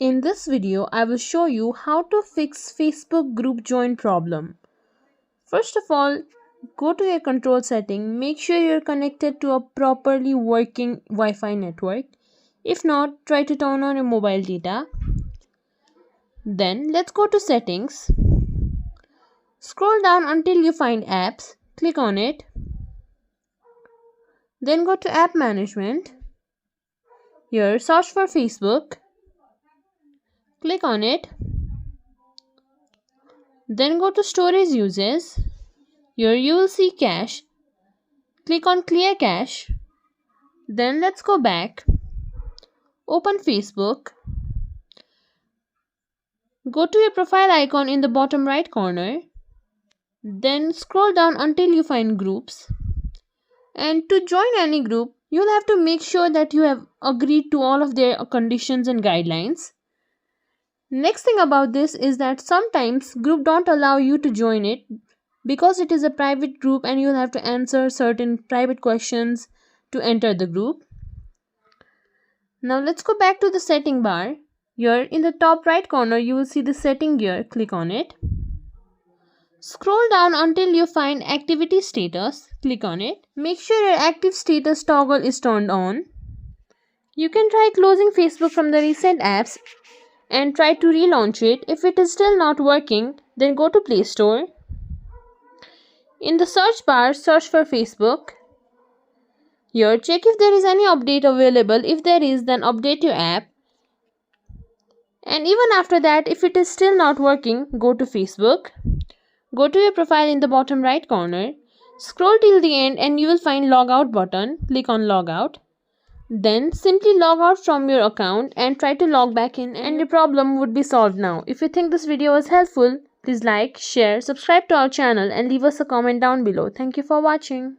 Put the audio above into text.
In this video, I will show you how to fix Facebook group join problem. First of all, go to your control setting. Make sure you're connected to a properly working Wi-Fi network. If not, try to turn on your mobile data. Then let's go to settings. Scroll down until you find apps. Click on it. Then go to app management. Here, search for Facebook. Click on it. Then go to storage uses. Here you will see cache. Click on clear cache. Then let's go back. Open Facebook. Go to your profile icon in the bottom right corner. Then scroll down until you find groups. And to join any group, you'll have to make sure that you have agreed to all of their conditions and guidelines. Next thing about this is that sometimes group don't allow you to join it because it is a private group and you'll have to answer certain private questions to enter the group. Now let's go back to the setting bar. Here in the top right corner you will see the setting gear. Click on it. Scroll down until you find activity status. Click on it. Make sure your active status toggle is turned on. You can try closing Facebook from the recent apps and try to relaunch it. If it is still not working, then go to Play Store. In the search bar, search for Facebook. Here, check if there is any update available. If there is, then update your app. And even after that, if it is still not working, go to Facebook. Go to your profile in the bottom right corner. Scroll till the end and you will find logout button. Click on logout. Then simply log out from your account and try to log back in and your problem would be solved now. If you think this video was helpful, please like, share, subscribe to our channel and leave us a comment down below. Thank you for watching.